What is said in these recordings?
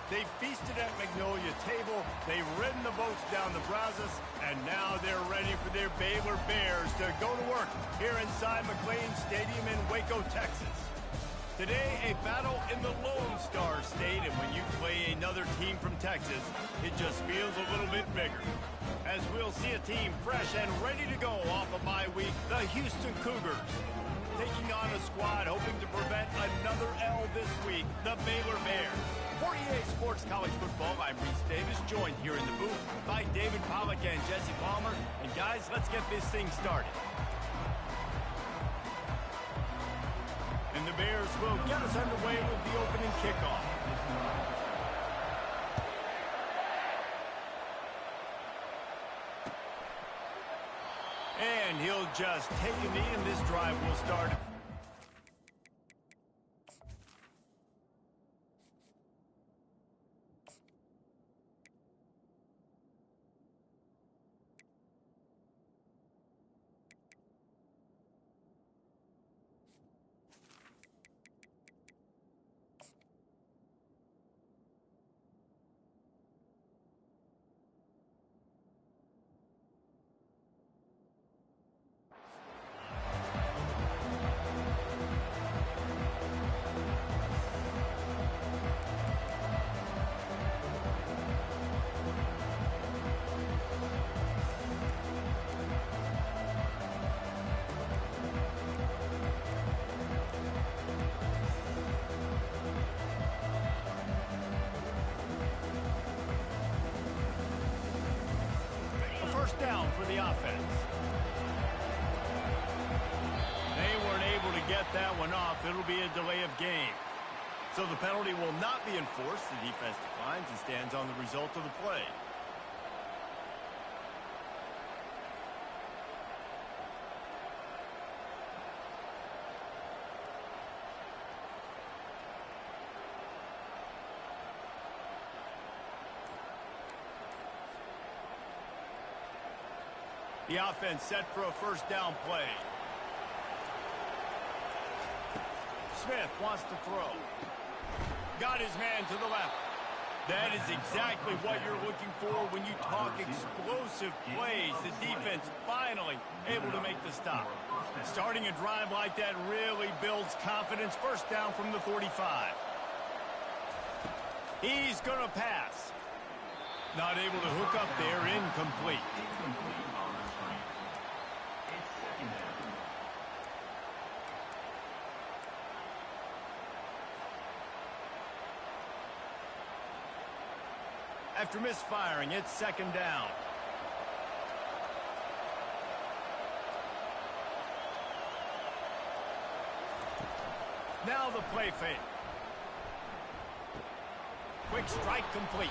They feasted at Magnolia Table, they've ridden the boats down the Brazos, and now they're ready for their Baylor Bears to go to work here inside McLean Stadium in Waco, Texas. Today, a battle in the Lone Star State, and when you play another team from Texas, it just feels a little bit bigger. As we'll see a team fresh and ready to go off of bye week, the Houston Cougars. Taking on a squad hoping to prevent another L this week, the Baylor Bears. 48 Sports College Football, I'm Reese Davis, joined here in the booth by David Pollack and Jesse Palmer. And guys, let's get this thing started. And the Bears will get us underway with the opening kickoff. And he'll just take a knee, and this drive will start. Down for the offense. They weren't able to get that one off. It'll be a delay of game. So the penalty will not be enforced. The defense declines and stands on the result of the play. The offense set for a first down play. Smith wants to throw. Got his man to the left. That is exactly what you're looking for when you talk explosive plays. The defense finally able to make the stop. Starting a drive like that really builds confidence. First down from the 45. He's going to pass. Not able to hook up there, incomplete. After misfiring, it's second down. Now the play fake. Quick strike complete.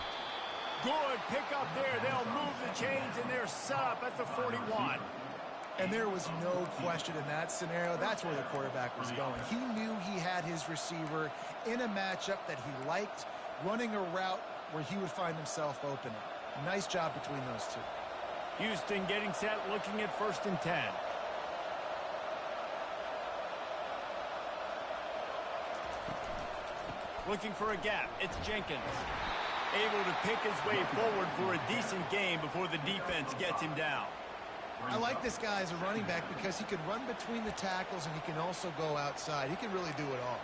Good pickup there. They'll move the chains, and they're set up at the 41. And there was no question in that scenario. That's where the quarterback was going. He knew he had his receiver in a matchup that he liked, running a route where he would find himself open. Nice job between those two. Houston getting set, looking at 1st and 10. Looking for a gap. It's Jenkins. Able to pick his way forward for a decent game before the defense gets him down. I like this guy as a running back because he can run between the tackles and he can also go outside. He can really do it all.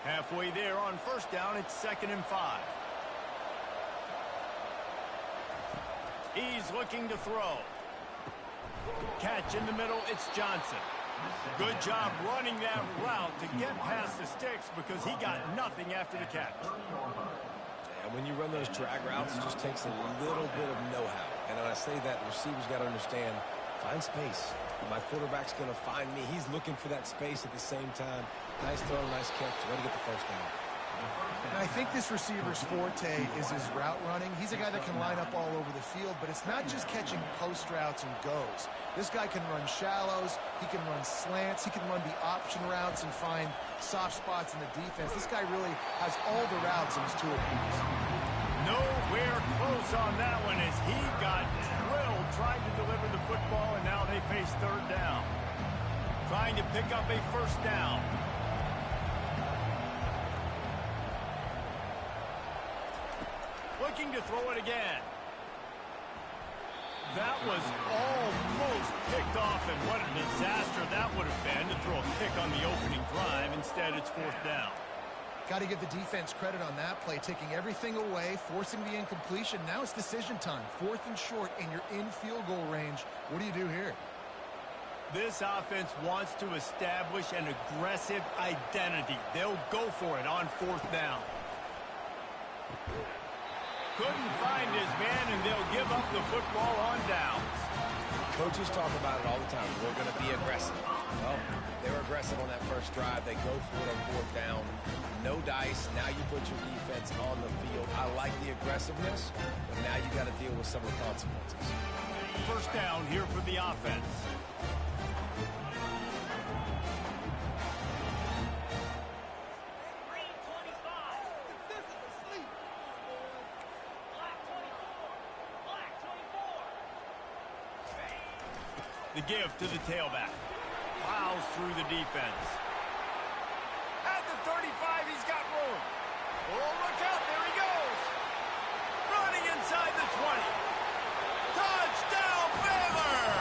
Halfway there on first down, it's 2nd and 5. He's looking to throw. Catch in the middle, it's Johnson. Good job running that route to get past the sticks because he got nothing after the catch. And when you run those drag routes, it just takes a little bit of know-how. And when I say that, the receiver's got to understand, find space. My quarterback's going to find me. He's looking for that space at the same time. Nice throw, nice catch. Way to get the first down. And I think this receiver's forte is his route running. He's a guy that can line up all over the field, but it's not just catching post routes and goes. This guy can run shallows, he can run slants, he can run the option routes and find soft spots in the defense. This guy really has all the routes in his toolbox. Nowhere close on that one as he got drilled trying to deliver the football, and now they face 3rd down. trying to pick up a first down. Looking to throw it again. That was almost picked off, and what a disaster that would have been to throw a pick on the opening drive. Instead, it's fourth down. Got to give the defense credit on that play, taking everything away, forcing the incompletion. Now it's decision time. Fourth and short, and you're in field goal range. What do you do here? This offense wants to establish an aggressive identity. They'll go for it on fourth down. Couldn't find his man, and they'll give up the football on downs. Coaches talk about it all the time. We're going to be aggressive. Well, they were aggressive on that first drive. They go for it on fourth down. No dice. Now you put your defense on the field. I like the aggressiveness, but now you got to deal with some of the consequences. First down here for the offense. The give to the tailback. Plows through the defense. At the 35, he's got room. Oh, look out, there he goes. Running inside the 20. Touchdown, Baylor!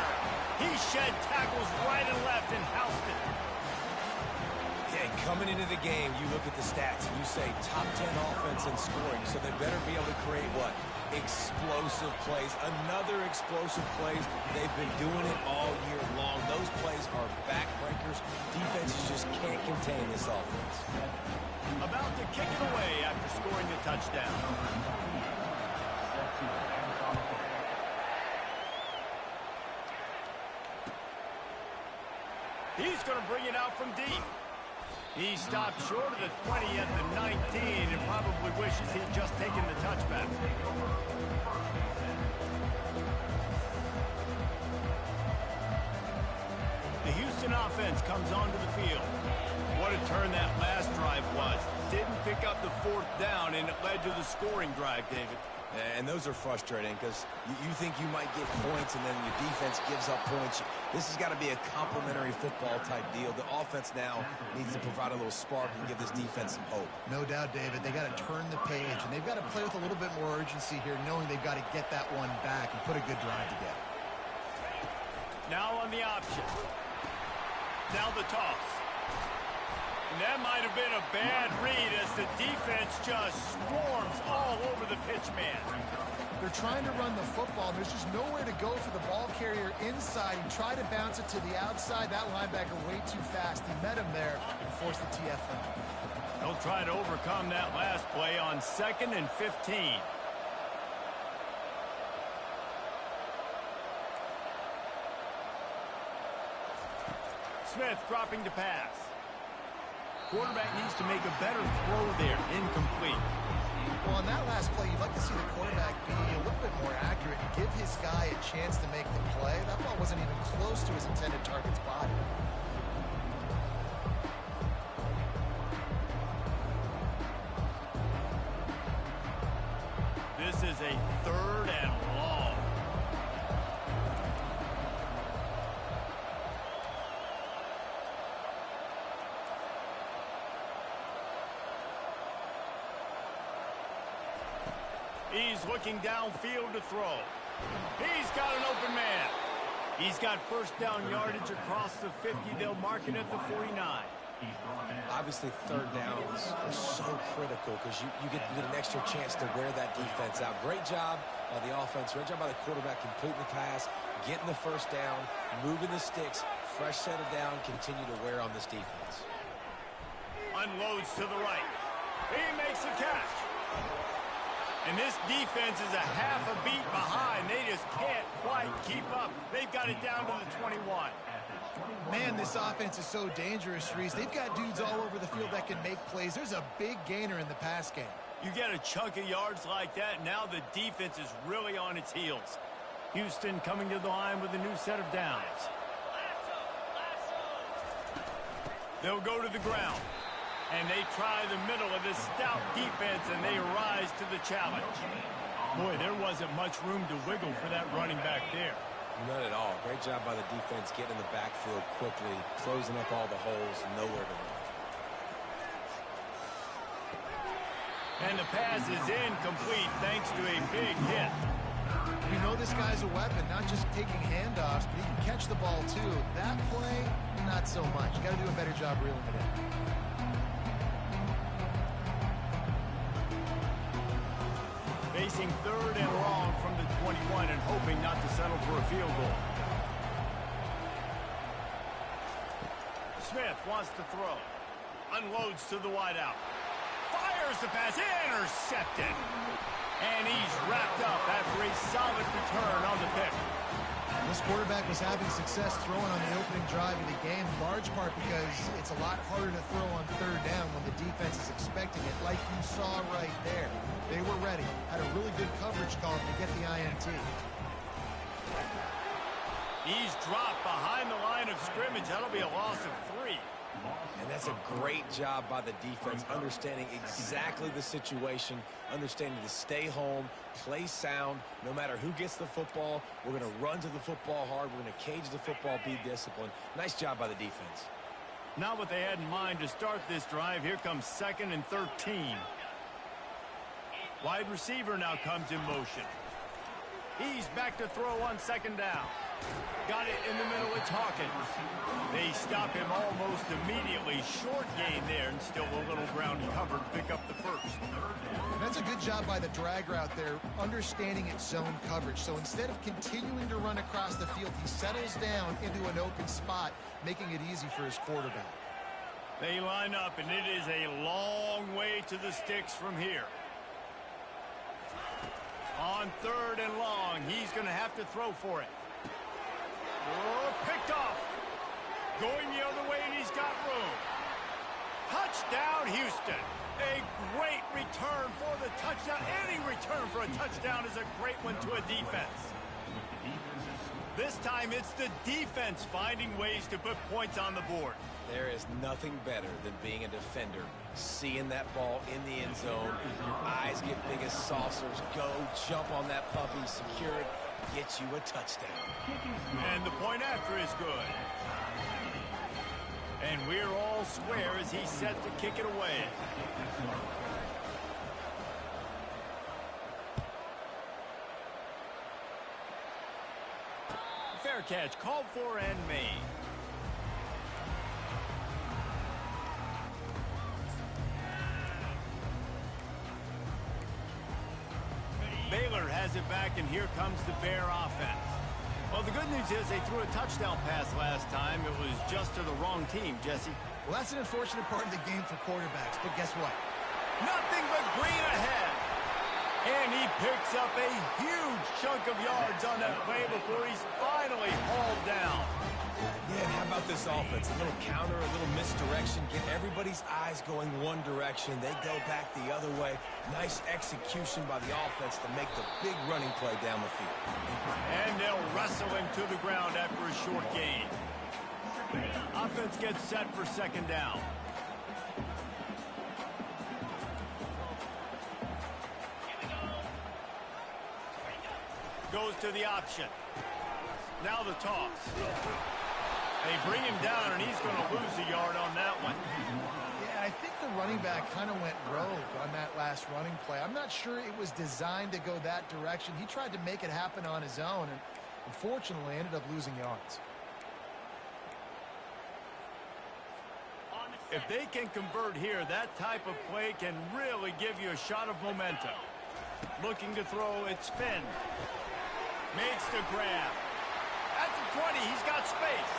He shed tackles right and left and housed it. Okay, coming into the game, you look at the stats and you say top 10 offense in scoring, so they better be able to create what? Explosive plays. Another explosive plays. They've been doing it all year long. Those plays are backbreakers. Defenses just can't contain this offense. About to kick it away after scoring the touchdown. He's going to bring it out from deep. He stopped short of the 20 at the 19 and probably wishes he'd just taken the touchback. The Houston offense comes onto the field. What a turn that last drive was. Didn't pick up the fourth down, and it led to the scoring drive, David. And those are frustrating because you think you might get points and then your defense gives up points. This has got to be a complementary football type deal. The offense now needs to provide a little spark and give this defense some hope. No doubt, David. They got to turn the page, and they've got to play with a little bit more urgency here, knowing they've got to get that one back and put a good drive together. Now on the option. Now the toss. And that might have been a bad read as the defense just swarms all over the pitch man. They're trying to run the football, and there's just nowhere to go for the ball carrier inside. He tried to bounce it to the outside. That linebacker way too fast. He met him there and forced the TFL. They'll try to overcome that last play on 2nd and 15. Smith dropping to pass. Quarterback needs to make a better throw there. Incomplete. Well, on that last play, you'd like to see the quarterback be a little bit more accurate and give his guy a chance to make the play. That ball wasn't even close to his intended target's body. This is a 3rd and long. He's looking downfield to throw. He's got an open man. He's got first down yardage across the 50. They'll mark it at the 49. Obviously, 3rd downs are so critical because you get an extra chance to wear that defense out. Great job by the offense. Great job by the quarterback completing the pass, getting the first down, moving the sticks, fresh set of down, continue to wear on this defense. Unloads to the right. He makes the catch. And this defense is a half a beat behind. They just can't quite keep up. They've got it down to the 21. Man, this offense is so dangerous, Reese. They've got dudes all over the field that can make plays. There's a big gainer in the pass game. You get a chunk of yards like that, now the defense is really on its heels. Houston coming to the line with a new set of downs. They'll go to the ground. And they try the middle of this stout defense, and they rise to the challenge. Boy, there wasn't much room to wiggle for that running back there. None at all. Great job by the defense getting in the backfield quickly, closing up all the holes, nowhere to run. And the pass is incomplete thanks to a big hit. We know this guy's a weapon, not just taking handoffs, but he can catch the ball too. That play, not so much. You got to do a better job reeling it in. Facing 3rd and long from the 21 and hoping not to settle for a field goal. Smith wants to throw. Unloads to the wideout. Fires the pass. Intercepted. And he's wrapped up after a solid return on the pick. This quarterback was having success throwing on the opening drive of the game, in large part because it's a lot harder to throw on 3rd down when the defense is expecting it, like you saw right there. They were ready, had a really good coverage call to get the INT. He's dropped behind the line of scrimmage. That'll be a loss of 3. And that's a great job by the defense, understanding exactly the situation, understanding to stay home, play sound. No matter who gets the football, we're going to run to the football hard. We're going to cage the football, be disciplined. Nice job by the defense. Not what they had in mind to start this drive. Here comes 2nd and 13. Wide receiver now comes in motion. He's back to throw on 2nd down. Got it in the middle. It's Hawkins. They stop him almost immediately. Short gain there, and still a little ground covered. Pick up the 1st. And that's a good job by the drag route there, understanding its zone coverage. So instead of continuing to run across the field, he settles down into an open spot, making it easy for his quarterback. They line up, and it is a long way to the sticks from here. On 3rd and long, he's going to have to throw for it. Oh, picked off. Going the other way, and he's got room. Touchdown, Houston. A great return for the touchdown. Any return for a touchdown is a great one to a defense. This time, it's the defense finding ways to put points on the board. There is nothing better than being a defender, seeing that ball in the end zone. Your eyes get big as saucers. Go, jump on that puppy, secure it, get you a touchdown. And the point after is good. And we're all square as he's set to kick it away. Fair catch, called for and made. Baylor has it back, and here comes the Bear offense. Well, the good news is they threw a touchdown pass last time. It was just to the wrong team, Jesse. Well, that's an unfortunate part of the game for quarterbacks, but guess what? Nothing but green ahead. And he picks up a huge chunk of yards on that play before he's finally hauled down. Yeah, and how about this offense? A little counter, a little misdirection. Get everybody's eyes going one direction. They go back the other way. Nice execution by the offense to make the big running play down the field. And they'll wrestle him to the ground after a short gain. Offense gets set for 2nd down. Goes to the option. Now the toss. They bring him down, and he's going to lose a yard on that one. Yeah, I think the running back kind of went rogue on that last running play. I'm not sure it was designed to go that direction. He tried to make it happen on his own, and unfortunately ended up losing yards. If they can convert here, that type of play can really give you a shot of momentum. Looking to throw, it's Finn. Makes the grab. At the 20, he's got space.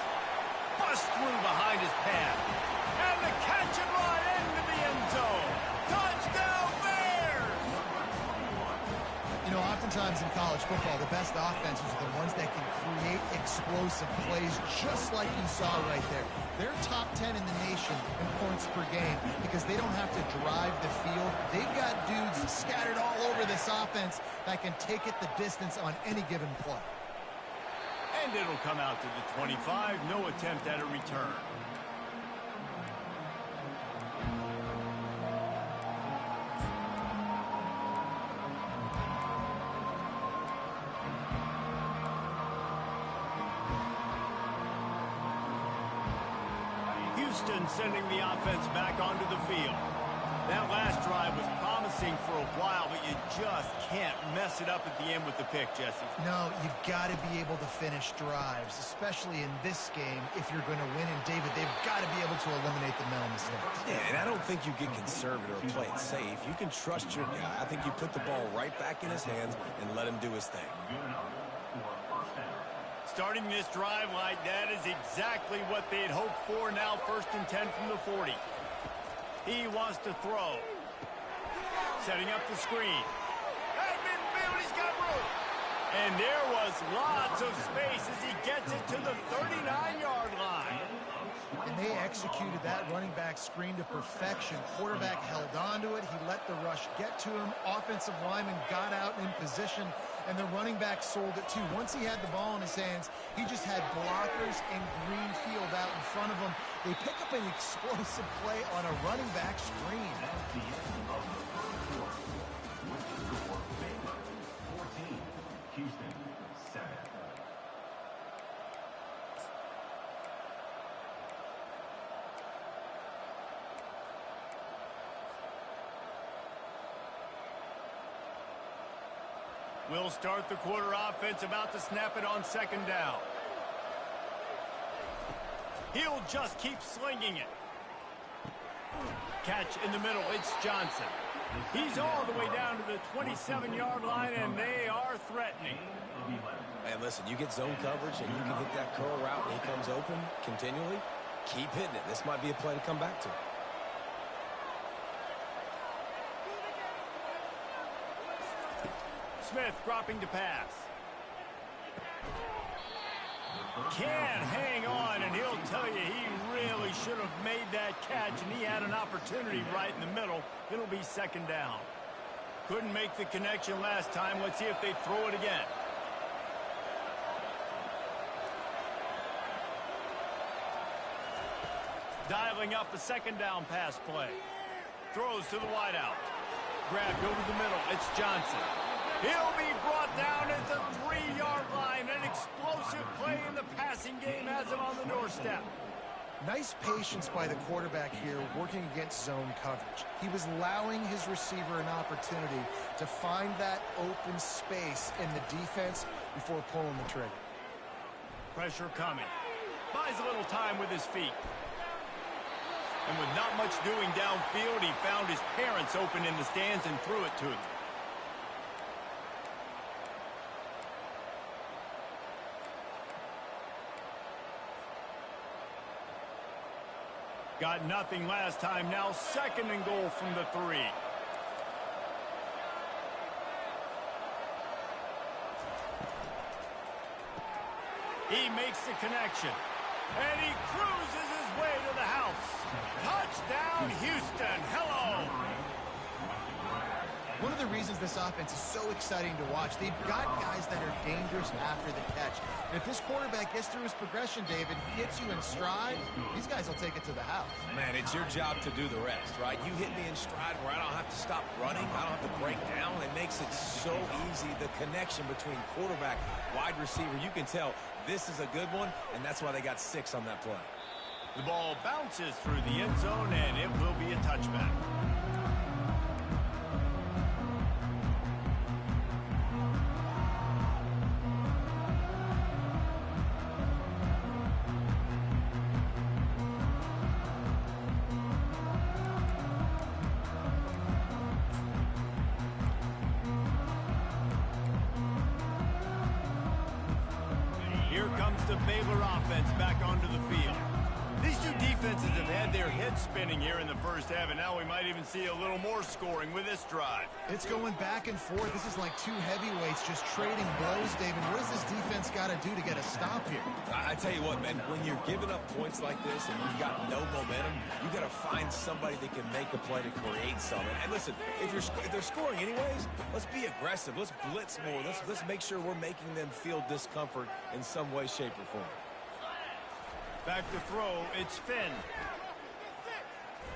Bust through behind his pad. And the catch and run into the end zone. Touchdown, Bears! You know, oftentimes in college football, the best offenses are the ones that can create explosive plays, just like you saw right there. They're top 10 in the nation in points per game because they don't have to drive the field. They've got dudes scattered all over this offense that can take it the distance on any given play. And it'll come out to the 25. No attempt at a return. Houston sending the offense back onto the field. That last drive was promising for a while, but you just can't mess it up at the end with the pick, Jesse. No, you got to be able to finish drives, especially in this game if you're going to win. And, David, they've got to be able to eliminate the mental mistakes. Yeah, and I don't think you get conservative or play it safe. You can trust your guy. I think you put the ball right back in his hands and let him do his thing. Starting this drive like that is exactly what they'd hoped for. Now 1st and 10 from the 40. He wants to throw. Setting up the screen. At midfield, he's got room. And there was lots of space as he gets it to the 39-yard line. And they executed that running back screen to perfection. Quarterback held on to it. He let the rush get to him. Offensive lineman got out in position, and the running back sold it too. Once he had the ball in his hands, he just had blockers and green field out in front of him. They pick up an explosive play on a running back screen. We'll start the quarter offense, about to snap it on 2nd down. He'll just keep slinging it. Catch in the middle, it's Johnson. He's all the way down to the 27-yard line, and they are threatening. Man, listen, you get zone coverage and you can hit that curl route and he comes open continually. Keep hitting it. This might be a play to come back to. Smith dropping to pass. Can't hang on, and he'll tell you he really should have made that catch, and he had an opportunity right in the middle. It'll be 2nd down. Couldn't make the connection last time. Let's see if they throw it again. Dialing up a 2nd down pass play. Throws to the wideout. Grabbed over the middle. It's Johnson. He'll be brought down at the 3-yard line. An explosive play in the passing game has him on the doorstep. Nice patience by the quarterback here working against zone coverage. He was allowing his receiver an opportunity to find that open space in the defense before pulling the trigger. Pressure coming. Buys a little time with his feet. And with not much doing downfield, he found his parents open in the stands and threw it to them. Got nothing last time. Now 2nd and goal from the 3. He makes the connection. And he cruises his way to the house. Touchdown, Houston. Hello. One of the reasons this offense is so exciting to watch, they've got guys that are dangerous after the catch. And if this quarterback gets through his progression, David, hits you in stride, these guys will take it to the house. Man, it's your job to do the rest, right? You hit me in stride where I don't have to stop running. I don't have to break down. It makes it so easy. The connection between quarterback, wide receiver, you can tell this is a good one, and that's why they got 6 on that play. The ball bounces through the end zone, and it will be a touchback. Here comes the Baylor offense back onto the field. These two defenses have had their heads spinning here in the first half, and now we might even see a little more scoring with this drive. It's going back and forth. This is like two heavyweights just trading blows, David. What does this defense got to do to get a stop here? I tell you what, man, when you're giving up points like this and you've got no momentum, you got to find somebody that can make a play to create something. And listen, if they're scoring anyways, let's be aggressive. Let's blitz more. Let's make sure we're making them feel discomfort in some way, shape, or form. Back to throw, it's Finn.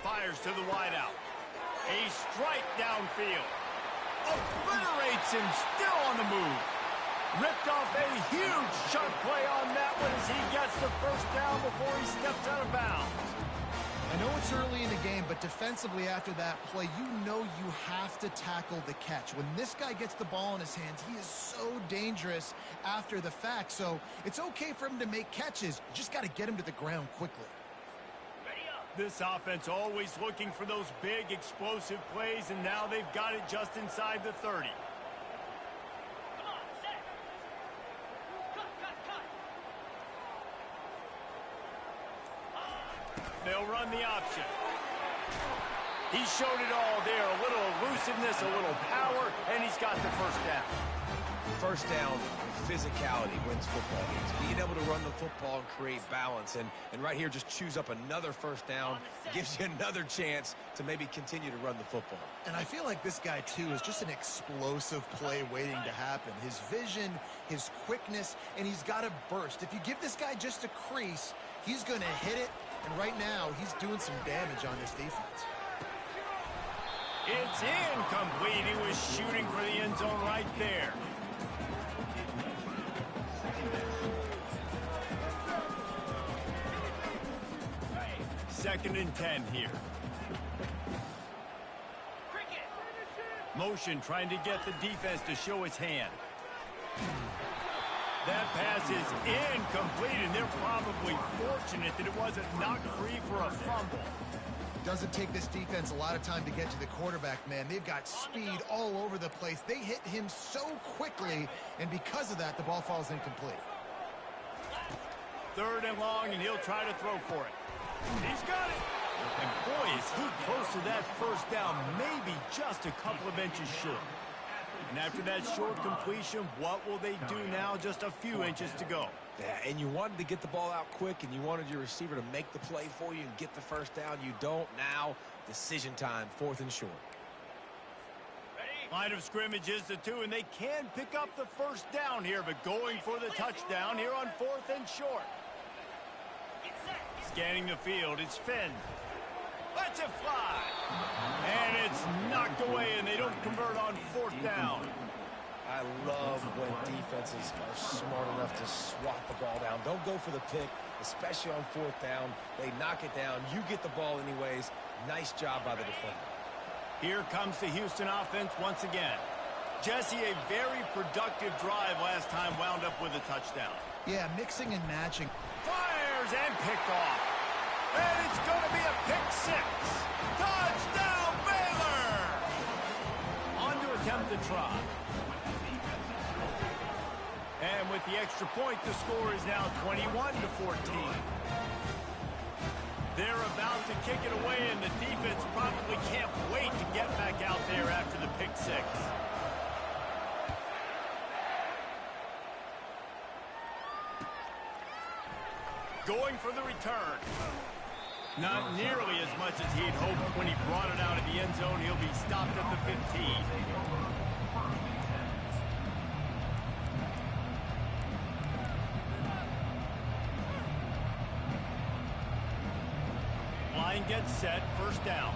Fires to the wideout. A strike downfield. Obliterates him, still on the move. Ripped off a huge chunk play on that one as he gets the first down before he steps out of bounds. I know it's early in the game, but defensively after that play, you know you have to tackle the catch. When this guy gets the ball in his hands, he is so dangerous after the fact. So it's okay for him to make catches. You just got to get him to the ground quickly. This offense always looking for those big, explosive plays, and now they've got it just inside the 30. They'll run the option. He showed it all there. A little elusiveness, a little power, and he's got the first down. First down, physicality wins football games. Being able to run the football and create balance. And right here, just choose up another first down. Gives you another chance to maybe continue to run the football. And I feel like this guy, too, is just an explosive play waiting to happen. His vision, his quickness, and he's got a burst. If you give this guy just a crease, he's going to hit it. And right now, he's doing some damage on this defense. It's incomplete. He was shooting for the end zone right there. Second and 10 here. Motion trying to get the defense to show his hand. That pass is incomplete, and they're probably fortunate that it wasn't knocked free for a fumble. Doesn't take this defense a lot of time to get to the quarterback, man. They've got speed all over the place. They hit him so quickly, and because of that, the ball falls incomplete. Third and long, and he'll try to throw for it. He's got it. And boy, is he close to that first down, maybe just a couple of inches short. And after that short completion, what will they do now? Just a few inches to go. Yeah, and you wanted to get the ball out quick, and you wanted your receiver to make the play for you and get the first down. You don't now. Decision time, fourth and short. Line of scrimmage is the 2, and they can pick up the first down here, but going for the touchdown here on fourth and short. Scanning the field, it's Finn. Lets it fly. And it's knocked away, and they don't convert on fourth down. I love when defenses are smart enough to swat the ball down. Don't go for the pick, especially on fourth down. They knock it down. You get the ball anyways. Nice job by the defender. Here comes the Houston offense once again. Jesse, a very productive drive last time, wound up with a touchdown. Yeah, mixing and matching. Fires and picked off. And it's going to be a pick 6. Touchdown, Baylor! On to attempt the try. And with the extra point, the score is now 21-14. They're about to kick it away, and the defense probably can't wait to get back out there after the pick 6. Going for the return. Not nearly as much as he'd hoped when he brought it out of the end zone. He'll be stopped at the 15. Line gets set, first down.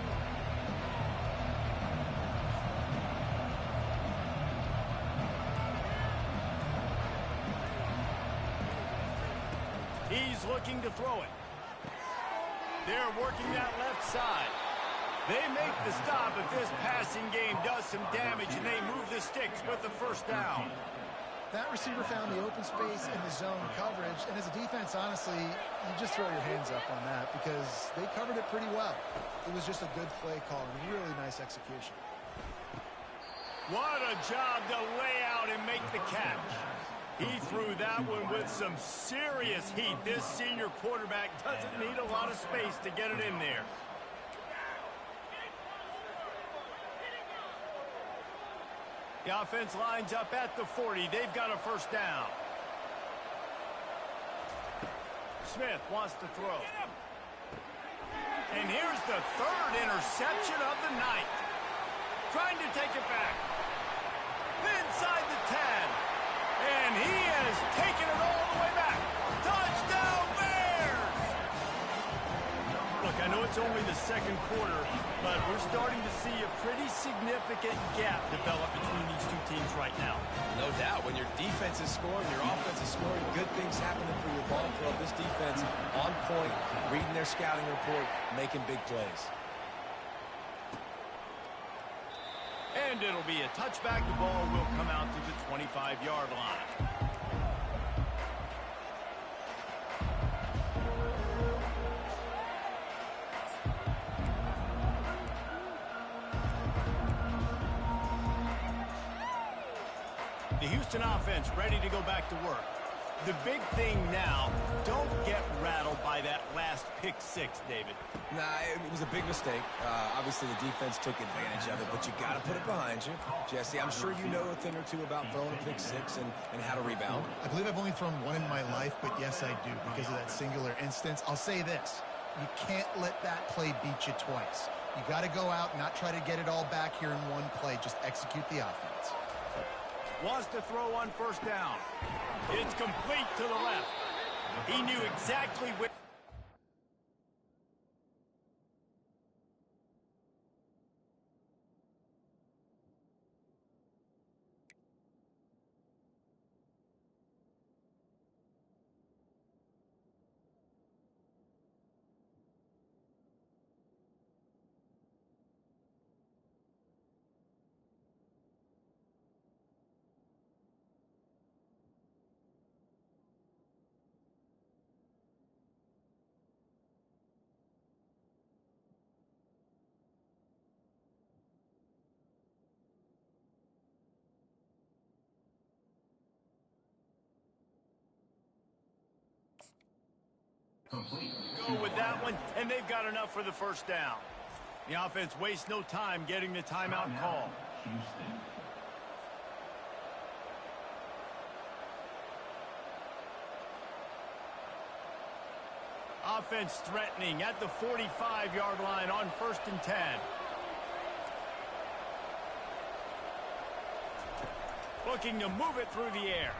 He's looking to throw it. They're working that left side. They make the stop, but this passing game does some damage, and they move the sticks with the first down. That receiver found the open space in the zone coverage, and as a defense, honestly, you just throw your hands up on that because they covered it pretty well. It was just a good play call and really nice execution. What a job to lay out and make the catch. He threw that one with some serious heat. This senior quarterback doesn't need a lot of space to get it in there. The offense lines up at the 40. They've got a first down. Smith wants to throw. And here's the third interception of the night. Trying to take it back. Inside the 10. And he has taken it all the way back. Touchdown, Bears! Look, Look, I know it's only the second quarter, but we're starting to see a pretty significant gap develop between these two teams right now. No doubt. When your defense is scoring, your offense is scoring, good things happening for your ball club. This defense on point, reading their scouting report, making big plays. And it'll be a touchback. The ball will come out to the 25-yard line. The Houston offense ready to go back to work. The big thing now, don't get rattled by that last pick six, David. Nah, it was a big mistake. Obviously, the defense took advantage of it, but you got to put it behind you. Jesse, I'm sure you know a thing or two about throwing a pick six and how to rebound. I believe I've only thrown one in my life, but yes, I do, because of that singular instance. I'll say this. You can't let that play beat you twice. You got to go out and not try to get it all back here in one play. Just execute the offense. Wants to throw on first down. It's complete to the left. He knew exactly where. Go with that one, and they've got enough for the first down. The offense wastes no time getting the timeout call. Offense threatening at the 45-yard line on 1st and 10. Looking to move it through the air.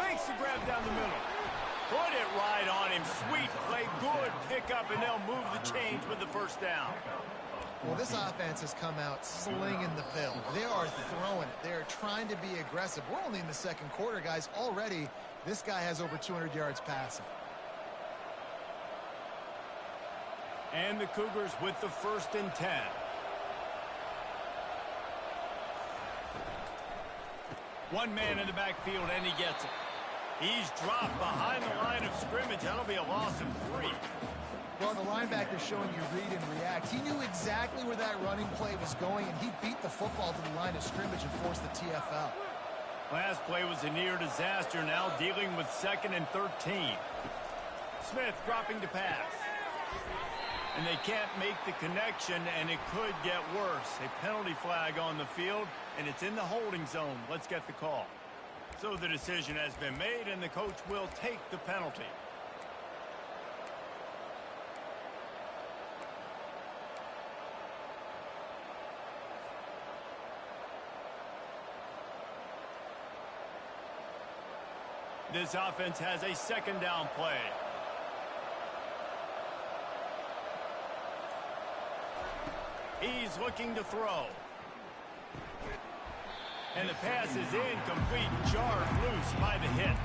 Makes the grab down the middle. Put it right on him. Sweet play. Good pickup, and they'll move the chains with the first down. Well, this offense has come out slinging the field. They are throwing it. They are trying to be aggressive. We're only in the second quarter, guys. Already, this guy has over 200 yards passing. And the Cougars with the 1st and 10. One man in the backfield, and he gets it. He's dropped behind the line of scrimmage. That'll be a loss of 3. Well, the linebacker's showing you read and react. He knew exactly where that running play was going, and he beat the football to the line of scrimmage and forced the TFL. Last play was a near disaster, now dealing with 2nd and 13. Smith dropping to pass. And they can't make the connection, and it could get worse. A penalty flag on the field, and it's in the holding zone. Let's get the call. So the decision has been made, and the coach will take the penalty. This offense has a 2nd down play. He's looking to throw. And the pass is incomplete, jarred loose by the hit.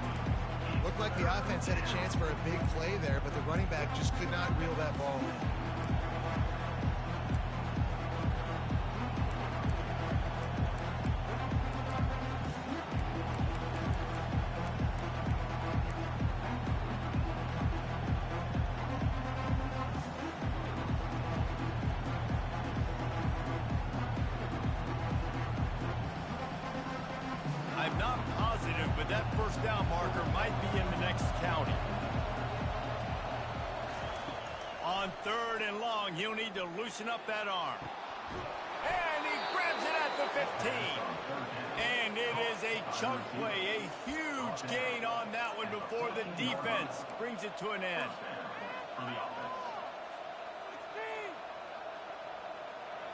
Looked like the offense had a chance for a big play there, but the running back just could not reel that ball in. I'm not positive, but that first down marker might be in the next county. On 3rd and long, he'll need to loosen up that arm. And he grabs it at the 15. And it is a chunk play, a huge gain on that one before the defense brings it to an end.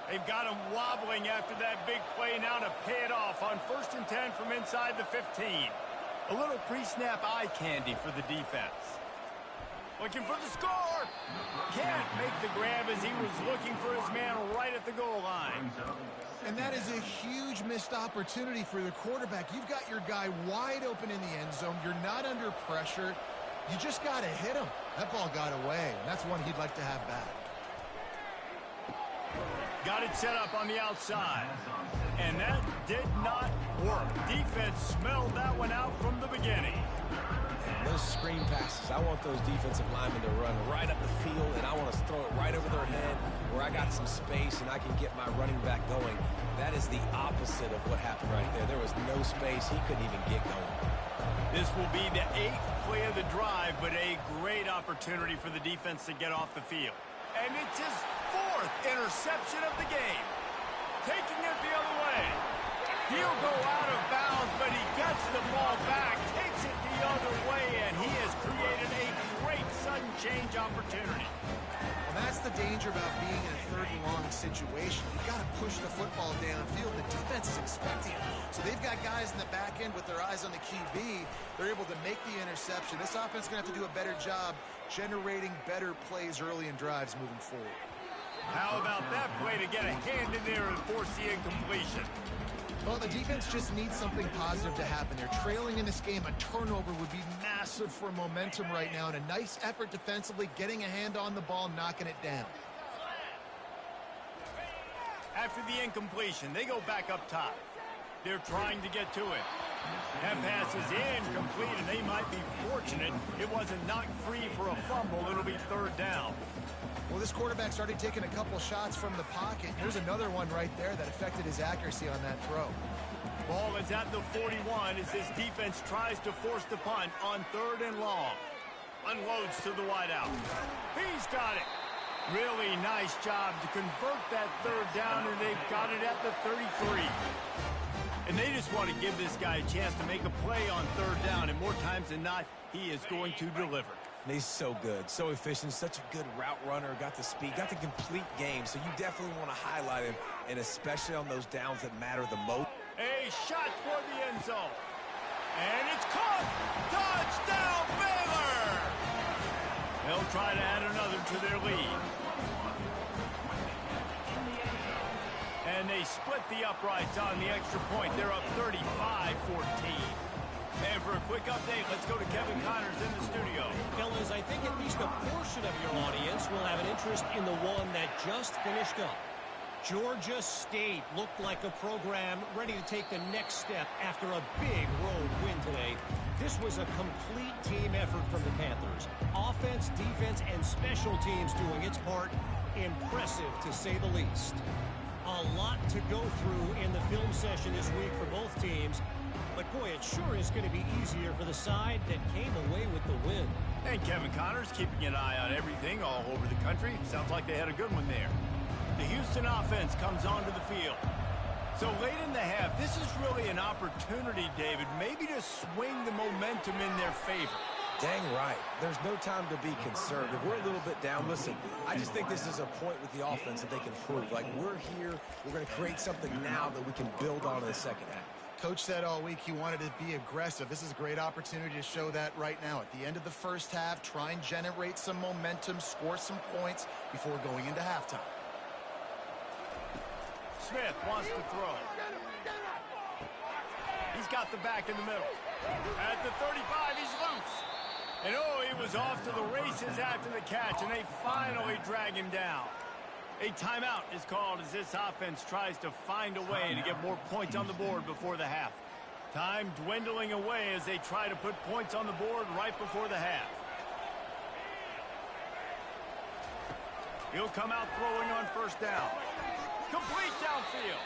They've got him wobbling after that big play now to pay it off on 1st and 10 from inside the 15. A little pre-snap eye candy for the defense. Looking for the score. Can't make the grab as he was looking for his man right at the goal line. And that is a huge missed opportunity for the quarterback. You've got your guy wide open in the end zone. You're not under pressure. You just got to hit him. That ball got away, and that's one he'd like to have back. Got it set up on the outside. And that did not work. Defense smelled that one out from the beginning. And those screen passes, I want those defensive linemen to run right up the field, and I want to throw it right over their head where I got some space and I can get my running back going. That is the opposite of what happened right there. There was no space. He couldn't even get going. This will be the 8th play of the drive, but a great opportunity for the defense to get off the field. And it's his 4th interception of the game. Taking it the other way. He'll go out of bounds, but he gets the ball back, takes it the other way, and he has created a great sudden change opportunity. Well, that's the danger about being in a 3rd and long situation. You've got to push the football downfield. The defense is expecting it. So they've got guys in the back end with their eyes on the QB. They're able to make the interception. This offense is going to have to do a better job generating better plays early in drives moving forward. How about that play to get a hand in there and force the incompletion? Well, the defense just needs something positive to happen. They're trailing in this game. A turnover would be massive for momentum right now, and a nice effort defensively, getting a hand on the ball, knocking it down. After the incompletion, they go back up top. They're trying to get to it. That pass is incomplete, and they might be fortunate it wasn't knocked free for a fumble. It'll be 3rd down. Well, this quarterback started taking a couple shots from the pocket. Here's another one right there that affected his accuracy on that throw. Ball is at the 41 as this defense tries to force the punt on 3rd and long. Unloads to the wideout. He's got it. Really nice job to convert that 3rd down, and they've got it at the 33. And they just want to give this guy a chance to make a play on 3rd down, and more times than not, he is going to deliver. He's so good, so efficient, such a good route runner, got the speed, got the complete game, so you definitely want to highlight him, and especially on those downs that matter the most. A shot for the end zone. And it's caught! Touchdown, Baylor! They'll try to add another to their lead. And they split the uprights on the extra point. They're up 35-14. And for a quick update, let's go to Kevin Connors in the studio. Fellas, I think at least a portion of your audience will have an interest in the one that just finished up. Georgia State looked like a program ready to take the next step after a big road win today. This was a complete team effort from the Panthers. Offense, defense, and special teams doing its part. Impressive, to say the least. A lot to go through in the film session this week for both teams. But, boy, it sure is going to be easier for the side that came away with the win. And Kevin Connors keeping an eye on everything all over the country. Sounds like they had a good one there. The Houston offense comes onto the field. So late in the half, this is really an opportunity, David, maybe to swing the momentum in their favor. Dang right. There's no time to be conservative. We're a little bit down. Listen, I just think this is a point with the offense that they can prove. Like, we're here. We're going to create something now that we can build on in the second half. Coach said all week he wanted to be aggressive. This is a great opportunity to show that right now. At the end of the first half, try and generate some momentum, score some points before going into halftime. Smith wants to throw. He's got the back in the middle. At the 35, he's loose. And oh, he was off to the races after the catch, and they finally drag him down. A timeout is called as this offense tries to find a way to get more points on the board before the half. Time dwindling away as they try to put points on the board right before the half. He'll come out throwing on 1st down. Complete downfield.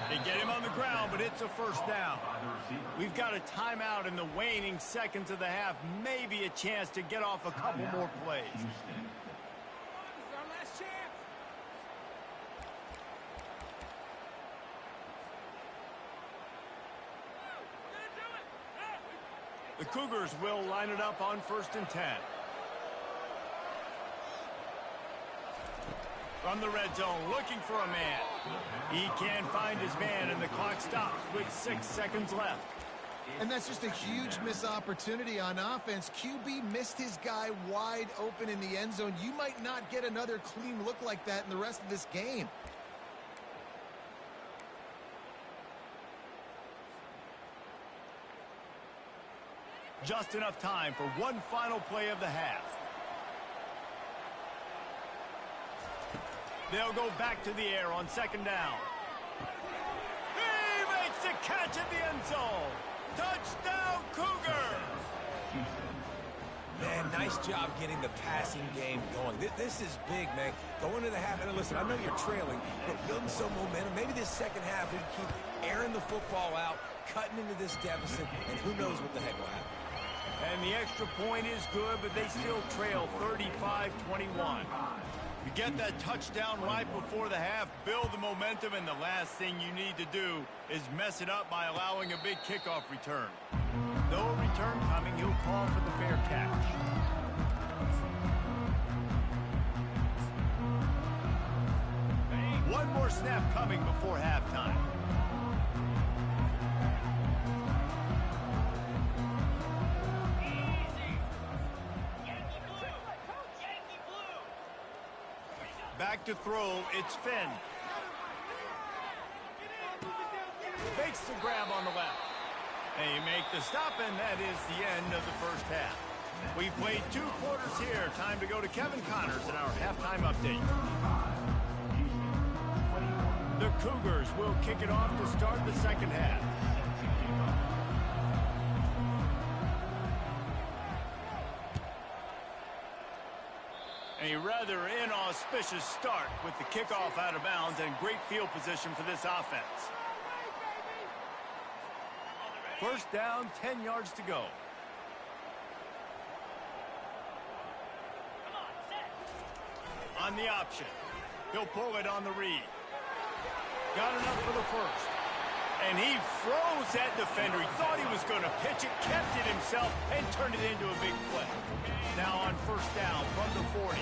They get him on the ground, but it's a 1st down. We've got a timeout in the waning seconds of the half. Maybe a chance to get off a couple more plays. The Cougars will line it up on 1st and 10. From the red zone, looking for a man. He can't find his man, and the clock stops with 6 seconds left. And that's just a huge missed opportunity on offense. QB missed his guy wide open in the end zone. You might not get another clean look like that in the rest of this game. Just enough time for one final play of the half. They'll go back to the air on second down. He makes the catch in the end zone. Touchdown, Cougars! Man, nice job getting the passing game going. This is big, man. Going to the half, and listen, I know you're trailing, but building some momentum. Maybe this second half, we keep airing the football out, cutting into this deficit, and who knows what the heck will happen. And the extra point is good, but they still trail 35-21. You get that touchdown right before the half, build the momentum, and the last thing you need to do is mess it up by allowing a big kickoff return. No return coming, he'll call for the fair catch. One more snap coming before halftime. Back to throw, it's Finn. Makes the grab on the left. They make the stop, and that is the end of the first half. We've played 2 quarters here. Time to go to Kevin Connors in our halftime update. The Cougars will kick it off to start the second half. A rather inauspicious start with the kickoff out of bounds and great field position for this offense. First down, 10 yards to go. On the option. He'll pull it on the read. Got enough for the first. And he froze that defender. He thought he was going to pitch it, kept it himself, and turned it into a big play. Now on first down from the 40.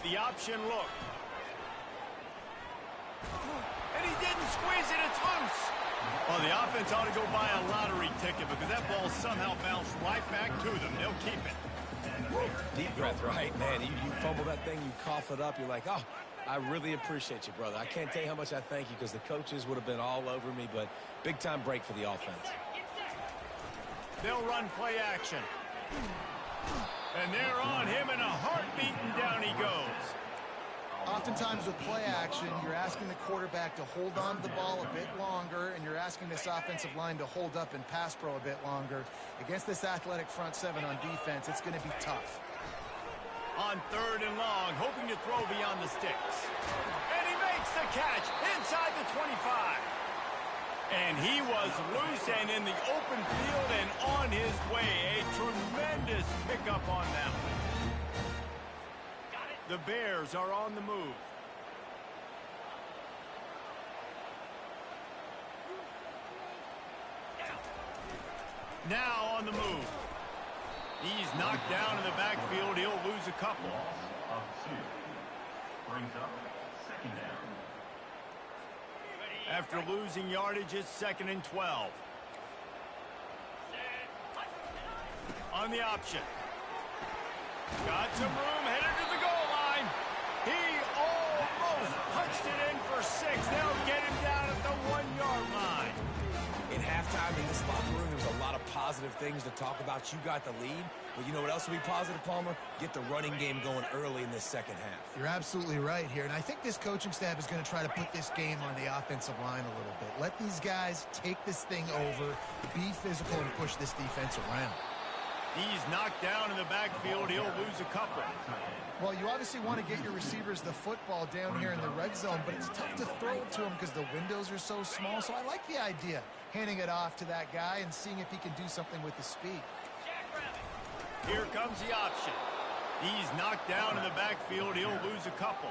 The option look. And he didn't squeeze it, it's loose. Well, the offense ought to go buy a lottery ticket because that ball somehow bounced right back to them. They'll keep it. Deep breath, right? Man, you fumble that thing, you cough it up, you're like, oh, I really appreciate you, brother. I can't tell you how much I thank you because the coaches would have been all over me, but big-time break for the offense. They'll run play action. And they're on him, and a heartbeat, and down he goes. Oftentimes with play action, you're asking the quarterback to hold on to the ball a bit longer, and you're asking this offensive line to hold up and pass pro a bit longer. Against this athletic front seven on defense, it's going to be tough. On third and long, hoping to throw beyond the sticks. And he makes the catch inside the 25. And he was loose and in the open field and on his way. A tremendous pickup on that one. The Bears are on the move. Now on the move. He's knocked down in the backfield. He'll lose a couple. Brings up second down. After losing yardage, it's 2nd and 12. On the option. Got some room, headed to the goal line. He almost punched it in for 6. They'll get him down at the 1-yard line. In halftime in this locker room, there was a lot of positive things to talk about. You got the lead. But you know what else will be positive, Palmer? Get the running game going early in this second half. You're absolutely right here. And I think this coaching staff is going to try to put this game on the offensive line a little bit. Let these guys take this thing over, be physical, and push this defense around. He's knocked down in the backfield. He'll lose a couple. Well, you obviously want to get your receivers the football down here in the red zone, but it's tough to throw it to them because the windows are so small. So I like the idea, handing it off to that guy and seeing if he can do something with the speed. Here comes the option. He's knocked down in the backfield. He'll lose a couple.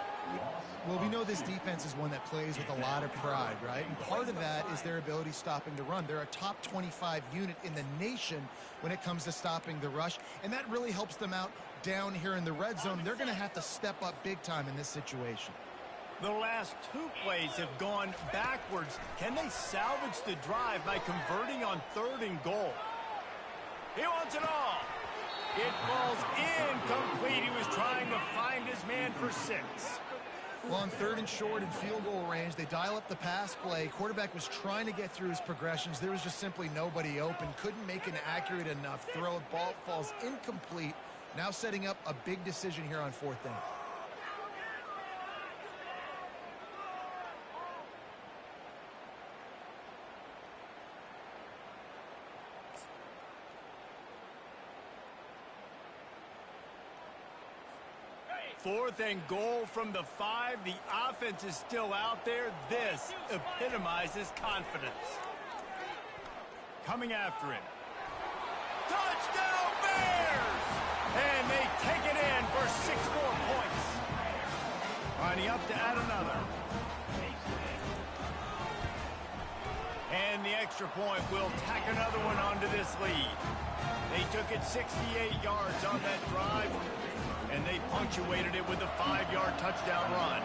Well, we know this defense is one that plays with a lot of pride, right? And part of that is their ability stopping the run. They're a top 25 unit in the nation when it comes to stopping the rush, and that really helps them out down here in the red zone. They're going to have to step up big time in this situation. The last two plays have gone backwards. Can they salvage the drive by converting on 3rd and goal? He wants it all. It falls incomplete. He was trying to find his man for 6. Well, on 3rd and short and field goal range, they dial up the pass play. Quarterback was trying to get through his progressions. There was just simply nobody open. Couldn't make an accurate enough throw. Ball falls incomplete. Now setting up a big decision here on 4th down. Fourth and goal from the 5. The offense is still out there. This epitomizes confidence. Coming after him. Touchdown Bears! And they take it in for 6 more points. Lining up to add another. And the extra point will tack another one onto this lead. They took it 68 yards on that drive, and they punctuated it with a 5-yard touchdown run.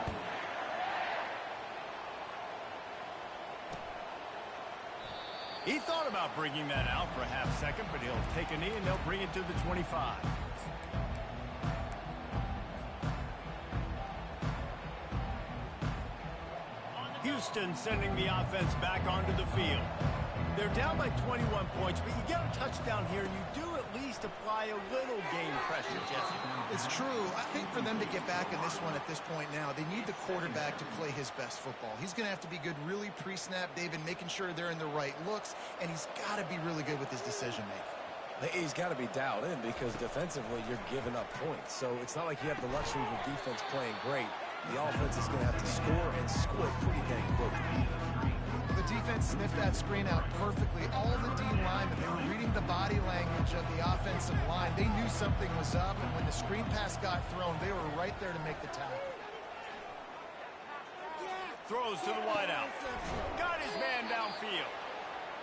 He thought about bringing that out for a half second, but he'll take a knee and they'll bring it to the 25. Houston sending the offense back onto the field. They're down by 21 points, but you get a touchdown here, you do at least apply a little game pressure, Jesse. It's true. I think for them to get back in this one at this point now, they need the quarterback to play his best football. He's going to have to be good really pre-snap, David, making sure they're in the right looks, and he's got to be really good with his decision-making. He's got to be dialed in because defensively you're giving up points. So it's not like you have the luxury of the defense playing great. The offense is going to have to score and score pretty dang quickly. The defense sniffed that screen out perfectly. All the D linemen, they were reading the body language of the offensive line. They knew something was up, and when the screen pass got thrown, they were right there to make the tackle. Throws to the wideout. Got his man downfield.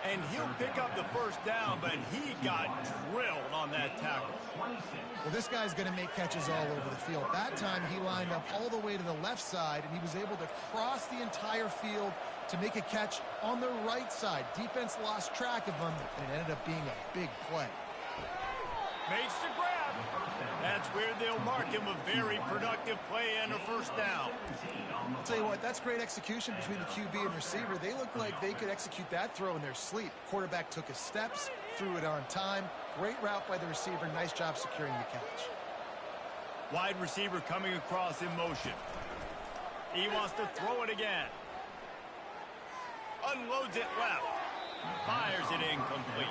And he'll pick up the first down, but he got drilled on that tackle. Well, this guy's going to make catches all over the field. That time, he lined up all the way to the left side, and he was able to cross the entire field to make a catch on the right side. Defense lost track of him, and it ended up being a big play. Makes the grab. That's where they'll mark him a very productive play and a first down. I'll tell you what, that's great execution between the QB and receiver. They look like they could execute that throw in their sleep. Quarterback took his steps, threw it on time. Great route by the receiver. Nice job securing the catch. Wide receiver coming across in motion. He wants to throw it again. Unloads it left. Fires it incomplete.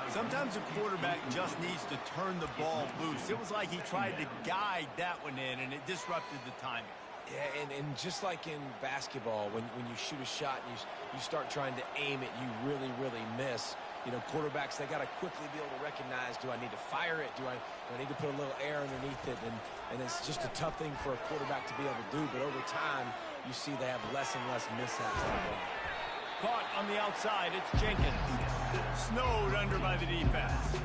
Sometimes a quarterback just needs to turn the ball loose. It was like he tried to guide that one in, and it disrupted the timing. Yeah, and just like in basketball, when you shoot a shot and you start trying to aim it, you really, really miss. You know, quarterbacks, they got to quickly be able to recognize, do I need to fire it? Do I need to put a little air underneath it? And it's just a tough thing for a quarterback to be able to do. But over time, you see they have less and less mishaps like that. Caught on the outside, it's Jenkins. Snowed under by the defense.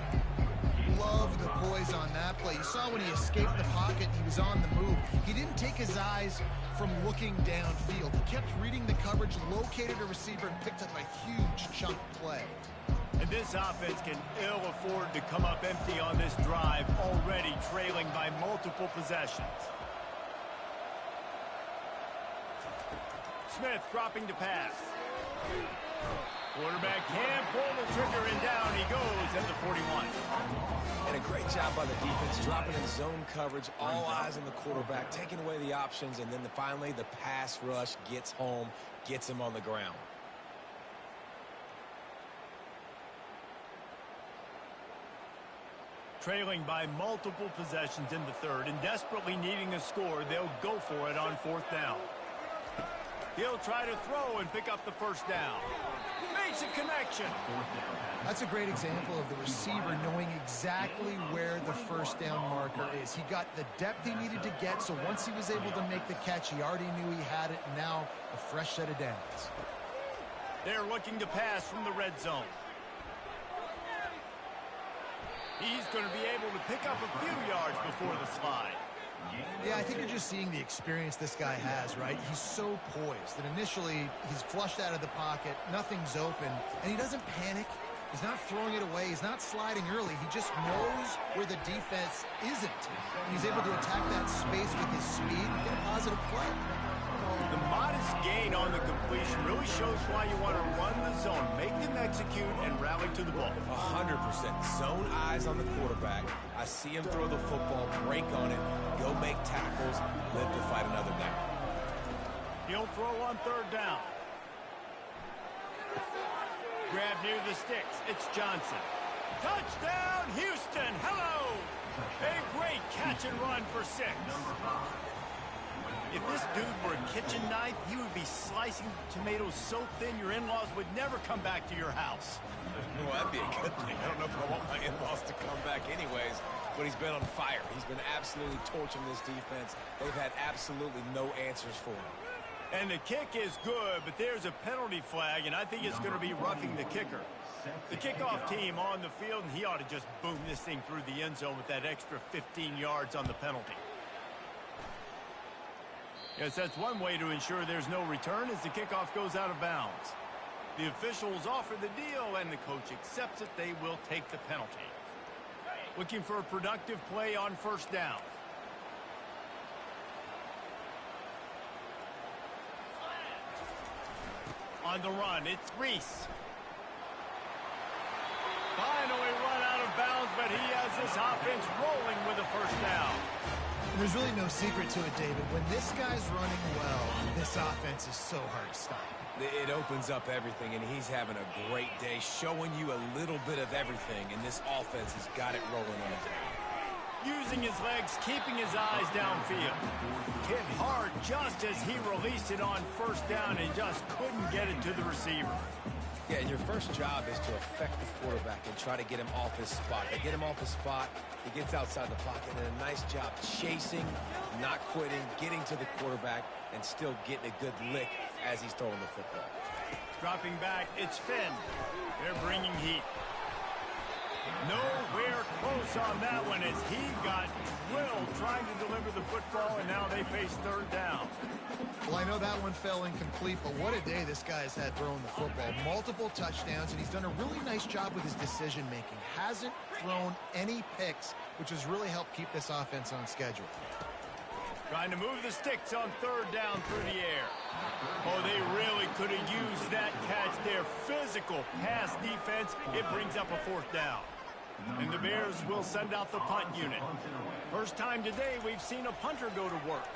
Love the poise on that play. You saw when he escaped the pocket, he was on the move. He didn't take his eyes from looking downfield. He kept reading the coverage, located a receiver, and picked up a huge chunk play. And this offense can ill afford to come up empty on this drive, already trailing by multiple possessions. Smith dropping to pass. Quarterback can pull the trigger, and down he goes at the 41. And a great job by the defense, dropping in zone coverage, all eyes on the quarterback, taking away the options, and then finally the pass rush gets home, gets him on the ground. Trailing by multiple possessions in the third and desperately needing a score, they'll go for it on fourth down. He'll try to throw and pick up the first down. Makes a connection. That's a great example of the receiver knowing exactly where the first down marker is. He got the depth he needed to get, so once he was able to make the catch, he already knew he had it, and now a fresh set of downs. They're looking to pass from the red zone. He's going to be able to pick up a few yards before the slide. Yeah, I think you're just seeing the experience this guy has, right? He's so poised that initially he's flushed out of the pocket, nothing's open, and he doesn't panic. He's not throwing it away. He's not sliding early. He just knows where the defense isn't. And he's able to attack that space with his speed and get a positive play. The modest gain on the completion really shows why you want to run the zone, make them execute, and rally to the ball. 100%. Zone eyes on the quarterback. I see him throw the football, break on it, go make tackles, live to fight another down. He'll throw on third down. Grab near the sticks. It's Johnson. Touchdown, Houston. Hello. A great catch and run for 6. If this dude were a kitchen knife, he would be slicing tomatoes so thin your in-laws would never come back to your house. Well, that'd be a good thing. I don't know if I want my in-laws to come back anyways, but he's been on fire. He's been absolutely torching this defense. They've had absolutely no answers for him. And the kick is good, but there's a penalty flag, and I think it's going to be roughing the kicker. The kickoff team on the field, and he ought to just boom this thing through the end zone with that extra 15 yards on the penalty. Yes, that's one way to ensure there's no return as the kickoff goes out of bounds. The officials offer the deal, and the coach accepts it. They will take the penalty. Looking for a productive play on first down. On the run, it's Reese. Finally run out of bounds, but he has this offense rolling with a first down. There's really no secret to it, David. When this guy's running well, this offense is so hard to stop. It opens up everything, and he's having a great day, showing you a little bit of everything, and this offense has got it rolling on it. Using his legs, keeping his eyes downfield. Hit hard just as he released it on first down and just couldn't get it to the receiver. Yeah, and your first job is to affect the quarterback and try to get him off his spot. They get him off his spot, he gets outside the pocket, and a nice job chasing, not quitting, getting to the quarterback, and still getting a good lick as he's throwing the football. Dropping back, it's Finn. They're bringing heat. Nowhere close on that one as he got drilled trying to deliver the football, and now they face third down. Well, I know that one fell incomplete, but what a day this guy's had throwing the football. Multiple touchdowns, and he's done a really nice job with his decision-making. Hasn't thrown any picks, which has really helped keep this offense on schedule. Trying to move the sticks on third down through the air. Oh, they really could have used that catch. Their physical pass defense, it brings up a fourth down. And the Bears will send out the punt unit. First time today we've seen a punter go to work.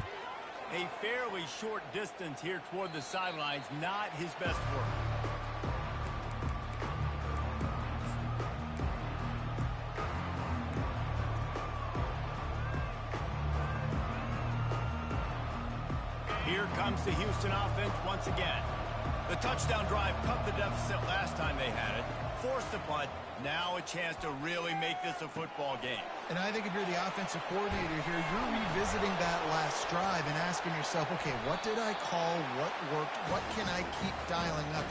A fairly short distance here toward the sidelines, not his best work. Here comes the Houston offense once again. The touchdown drive cut the deficit last time they had it, forced the punt. Now a chance to really make this a football game. And I think if you're the offensive coordinator here, you're revisiting that last drive and asking yourself, okay, what did I call? What worked? What can I keep dialing up?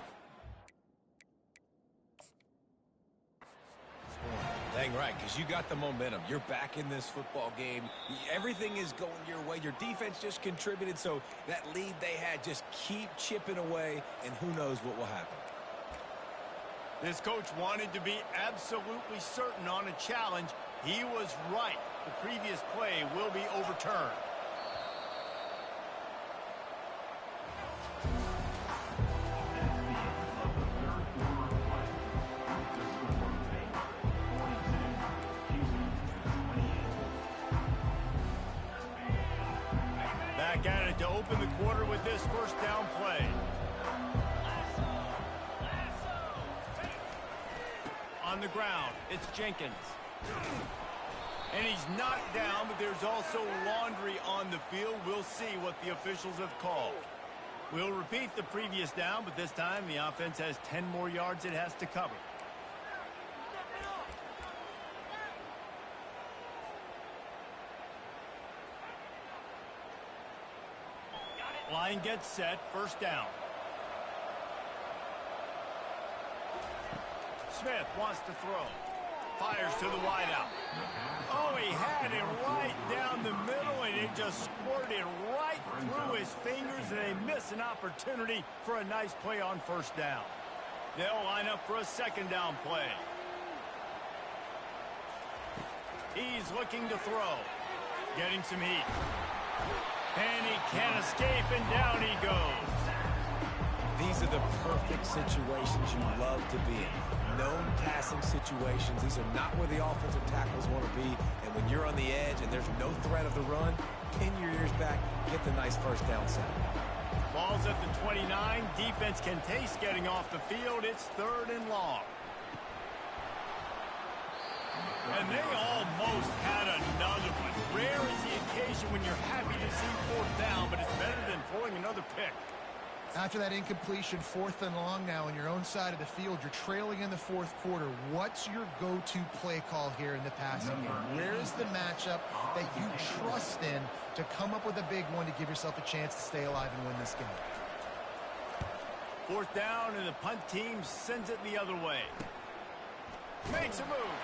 Dang right, because you got the momentum. You're back in this football game. Everything is going your way. Your defense just contributed, so that lead they had, just keep chipping away, and who knows what will happen. This coach wanted to be absolutely certain on a challenge. He was right. The previous play will be overturned. Back at it to open the quarter with this first down play. On the ground, it's Jenkins. And he's knocked down, but there's also laundry on the field. We'll see what the officials have called. We'll repeat the previous down, but this time the offense has 10 more yards it has to cover. Line gets set, first down. Smith wants to throw. fires to the wideout. Oh, he had it right down the middle, and it just squirted right through his fingers, and they miss an opportunity for a nice play on first down. They'll line up for a second down play. He's looking to throw. Getting some heat. And he can't escape, and down he goes. These are the perfect situations you love to be in. Known passing situations. These are not where the offensive tackles want to be. And when you're on the edge and there's no threat of the run, pin your ears back, get the nice first down sound. Ball's at the 29. Defense can taste getting off the field. It's 3rd and long. And they almost had another one. Rare is the occasion when you're happy to see 4th down, but it's better than throwing another pick. After that incompletion, 4th and long now on your own side of the field, you're trailing in the 4th quarter. What's your go-to play call here in the passing game? Where is the matchup that you trust in to come up with a big one to give yourself a chance to stay alive and win this game? 4th down, and the punt team sends it the other way. Makes a move.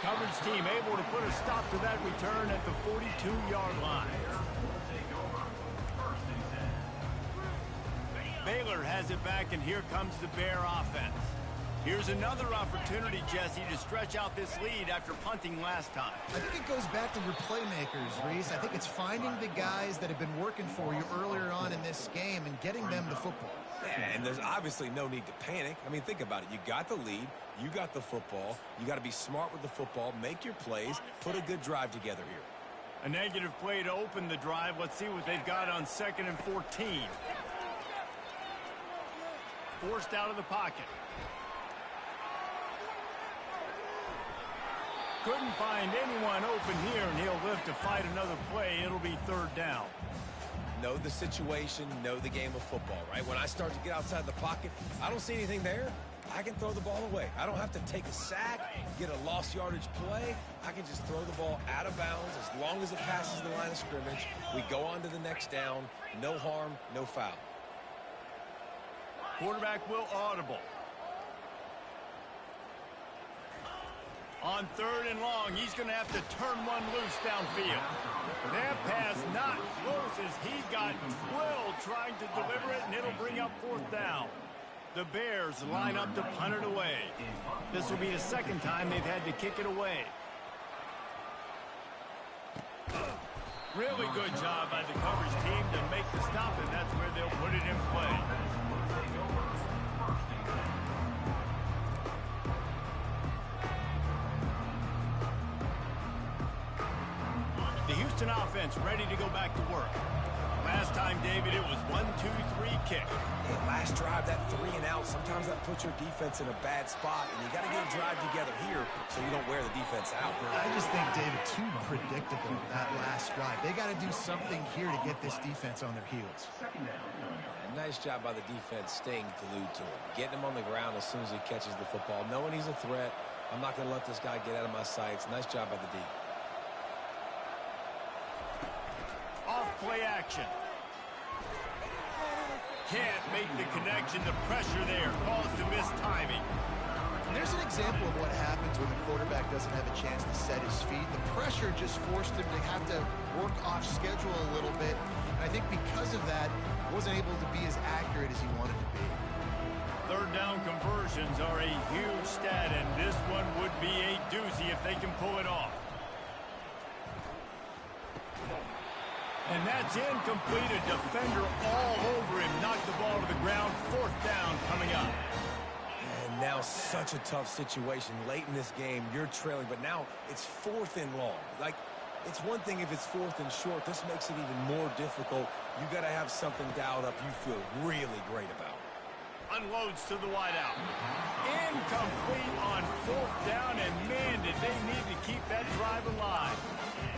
Coverage team able to put a stop to that return at the 42-yard line. Baylor has it back, and here comes the Bear offense. Here's another opportunity, Jesse, to stretch out this lead after punting last time. I think it goes back to your playmakers, Reese. I think it's finding the guys that have been working for you earlier on in this game and getting them the football. Yeah, and there's obviously no need to panic. I mean, think about it. You got the lead. You got the football. You got to be smart with the football. Make your plays. Put a good drive together here. A negative play to open the drive. Let's see what they've got on 2nd and 14. Forced out of the pocket. Couldn't find anyone open here, and he'll live to fight another play. It'll be 3rd down. Know the situation, know the game of football, right? When I start to get outside the pocket, I don't see anything there. I can throw the ball away. I don't have to take a sack, get a lost yardage play. I can just throw the ball out of bounds as long as it passes the line of scrimmage. We go on to the next down. No harm, no foul. Quarterback will audible. On 3rd and long, he's going to have to turn one loose downfield. That pass not close as he got drilled trying to deliver it, and it'll bring up 4th down. The Bears line up to punt it away. This will be the 2nd time they've had to kick it away. Really good job by the coverage team to make the stop, and that's where they'll put it in play. The Houston offense ready to go back to work. Last time, David, it was 1-2-3 kick. Yeah, last drive, that 3 and out, sometimes that puts your defense in a bad spot, and you got to get a drive together here so you don't wear the defense out. I just think, David, too predictable that last drive. They got to do something here to get this defense on their heels. Yeah, nice job by the defense staying glued to him, getting him on the ground as soon as he catches the football, knowing he's a threat. I'm not going to let this guy get out of my sights. Nice job by the D. Off play action. Can't make the connection. The pressure there caused the missed timing. There's an example of what happens when the quarterback doesn't have a chance to set his feet. The pressure just forced him to have to work off schedule a little bit. And I think because of that, wasn't able to be as accurate as he wanted to be. 3rd down conversions are a huge stat, and this one would be a doozy if they can pull it off. And that's incomplete. A defender all over him. Knocked the ball to the ground. 4th down coming up. And now such a tough situation. Late in this game, you're trailing, but now it's 4th and long. Like, it's one thing if it's 4th and short. This makes it even more difficult. You got to have something dialed up you feel really great about. Unloads to the wideout. Incomplete on 4th down, and man, did they need to keep that drive alive.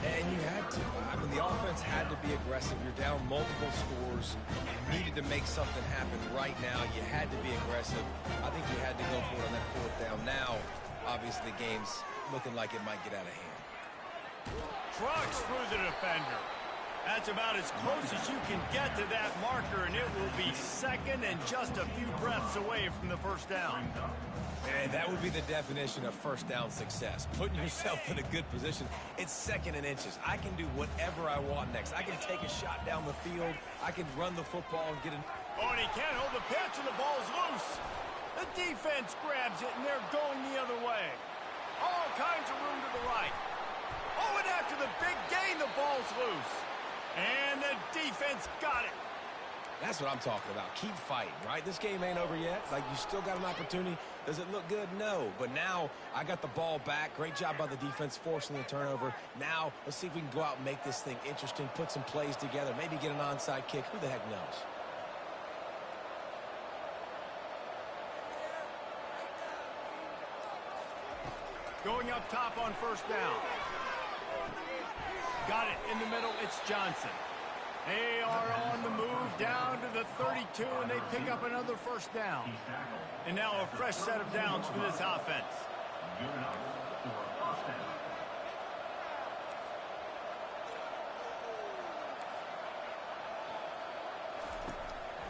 And you had to. I mean, the offense had to be aggressive. You're down multiple scores. You needed to make something happen right now. You had to be aggressive. I think you had to go for it on that 4th down. Now, obviously, the game's looking like it might get out of hand. Trucks through the defender. That's about as close as you can get to that marker, and it will be second and just a few breaths away from the first down. And that would be the definition of first down success. Putting yourself in a good position. It's second and inches. I can do whatever I want next. I can take a shot down the field. I can run the football and get an... Oh, and he can't hold the pitch, and the ball's loose. The defense grabs it, and they're going the other way. All kinds of room to the right. Oh, and after the big gain, the ball's loose. And the defense got it. That's what I'm talking about. Keep fighting, right? This game ain't over yet. Like, you still got an opportunity. Does it look good? No. But now I got the ball back. Great job by the defense forcing the turnover. Now let's see if we can go out and make this thing interesting, put some plays together, maybe get an onside kick. Who the heck knows? Going up top on first down. Got it in the middle. It's Johnson. They are on the move down to the 32, and they pick up another first down. And now a fresh set of downs for this offense. Good enough for a first down.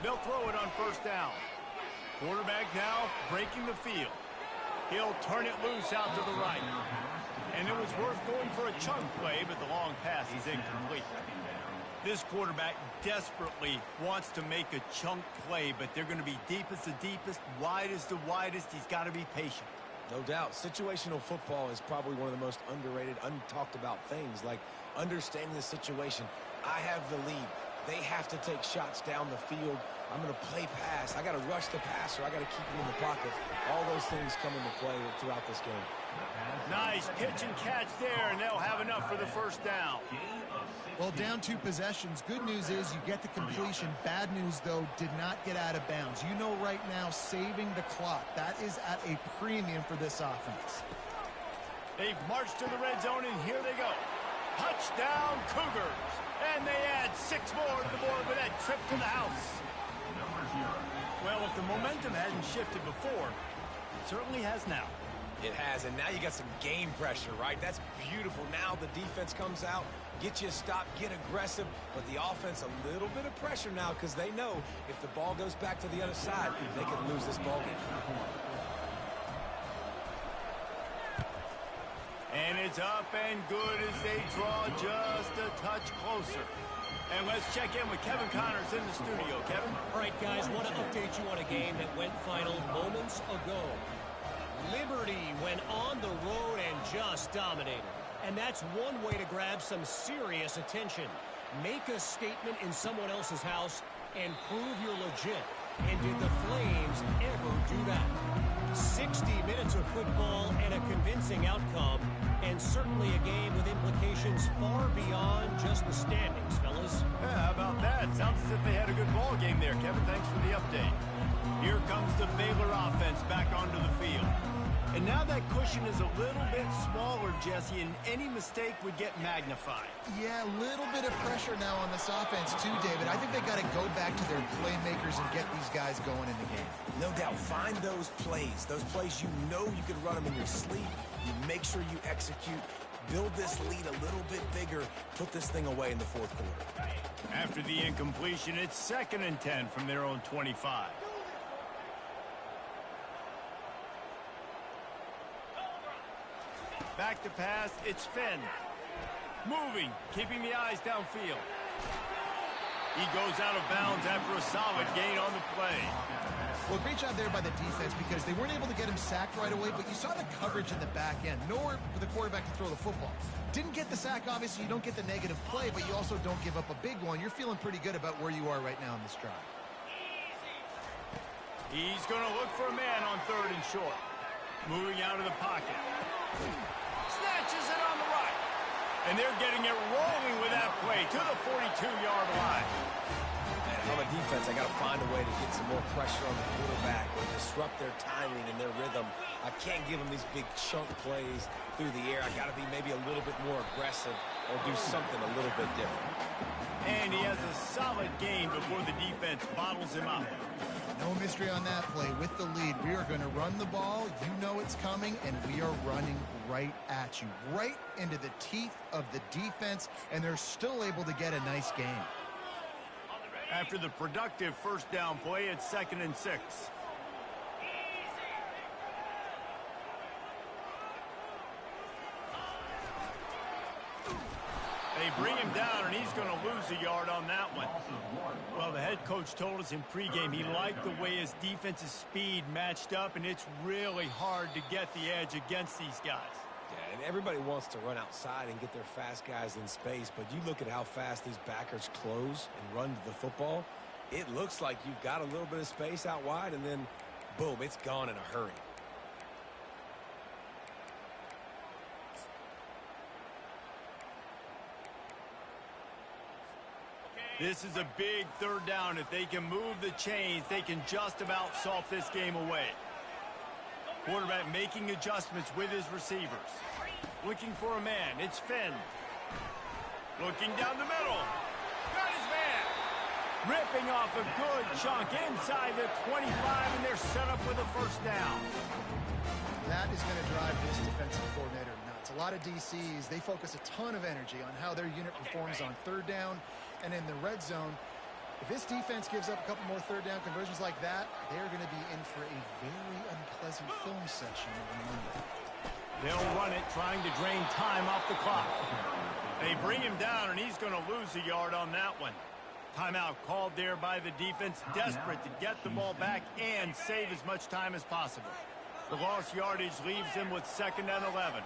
They'll throw it on first down. Quarterback now breaking the field. He'll turn it loose out to the right. And it was worth going for a chunk play, but the long pass is incomplete. This quarterback desperately wants to make a chunk play, but they're going to be deep as the deepest, wide as the widest. He's got to be patient. No doubt. Situational football is probably one of the most underrated, untalked about things, like understanding the situation. I have the lead. They have to take shots down the field. I'm going to play pass. I got to rush the passer. I got to keep him in the pocket. All those things come into play throughout this game. Nice pitch and catch there, and they'll have enough for the first down. Well, down 2 possessions. Good news is you get the completion. Bad news, though, did not get out of bounds. You know right now, saving the clock. That is at a premium for this offense. They've marched to the red zone, and here they go. Touchdown, Cougars. And they add 6 more to the board with that trip to the house. Well, if the momentum hadn't shifted before, it certainly has now. It has, and now you got some game pressure, right? That's beautiful. Now the defense comes out, get you a stop, get aggressive, but the offense a little bit of pressure now because they know if the ball goes back to the other side, they could lose this ball game. And it's up and good as they draw just a touch closer. And let's check in with Kevin Connors in the studio. Kevin? All right, guys, want to update you on a game that went final moments ago. Liberty went on the road and just dominated. And that's one way to grab some serious attention. Make a statement in someone else's house and prove you're legit. And did the Flames ever do that? 60 minutes of football and a convincing outcome, and certainly a game with implications far beyond just the standings, fellas. Yeah, how about that? Sounds as if they had a good ball game there, Kevin. Thanks for the update. Here comes the Baylor offense back onto the field. And now that cushion is a little bit smaller, Jesse, and any mistake would get magnified. Yeah, a little bit of pressure now on this offense too, David. I think they got to go back to their playmakers and get these guys going in the game. No doubt. Find those plays you know you can run them in your sleep. You make sure you execute. Build this lead a little bit bigger. Put this thing away in the fourth quarter. After the incompletion, it's 2nd and 10 from their own 25. Back to pass, it's Finn. Moving, keeping the eyes downfield. He goes out of bounds after a solid gain on the play. Well, great job there by the defense because they weren't able to get him sacked right away, but you saw the coverage in the back end. Nowhere for the quarterback to throw the football. Didn't get the sack, obviously. You don't get the negative play, but you also don't give up a big one. You're feeling pretty good about where you are right now in this drive. He's going to look for a man on 3rd and short. Moving out of the pocket. Snatches it on the right. And they're getting it rolling with that play to the 42-yard line. And if I'm a defense, I got to find a way to get some more pressure on the quarterback or disrupt their timing and their rhythm. I can't give them these big chunk plays through the air. I got to be maybe a little bit more aggressive or do something a little bit different. And he has a solid gain before the defense bottles him up. No mystery on that play. With the lead, we are going to run the ball. You know it's coming, and we are running right at you, right into the teeth of the defense, and they're still able to get a nice game. After the productive first down play, it's 2nd and 6. They bring him down, and he's going to lose a yard on that one. Well, the head coach told us in pregame he liked the way his defense's speed matched up, and it's really hard to get the edge against these guys. Yeah, and everybody wants to run outside and get their fast guys in space, but you look at how fast these backers close and run to the football, it looks like you've got a little bit of space out wide, and then, boom, it's gone in a hurry. This is a big 3rd down. If they can move the chains, they can just about solve this game away. Quarterback making adjustments with his receivers. Looking for a man. It's Finn. Looking down the middle. Got his man. Ripping off a good chunk inside the 25, and they're set up with a 1st down. That is going to drive this defensive coordinator nuts. A lot of DCs, they focus a ton of energy on how their unit performs on 3rd down and in the red zone. If this defense gives up a couple more 3rd down conversions like that, they're going to be in for a very unpleasant film session on Monday. They'll run it, trying to drain time off the clock. They bring him down, and he's going to lose a yard on that one. Timeout called there by the defense, desperate to get the ball back and save as much time as possible. The lost yardage leaves them with 2nd and 11.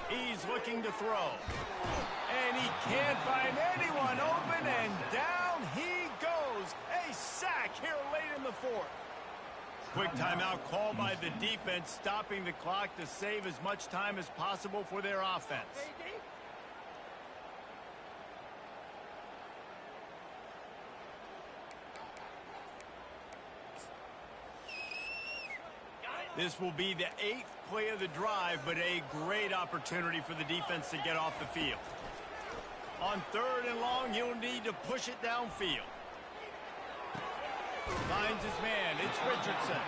He's looking to throw. And he can't find anyone open, and down he goes. A sack here late in the 4th. Quick timeout called by the defense, stopping the clock to save as much time as possible for their offense. This will be the 8th play of the drive, but a great opportunity for the defense to get off the field. On 3rd and long, he'll need to push it downfield. Finds his man. It's Richardson.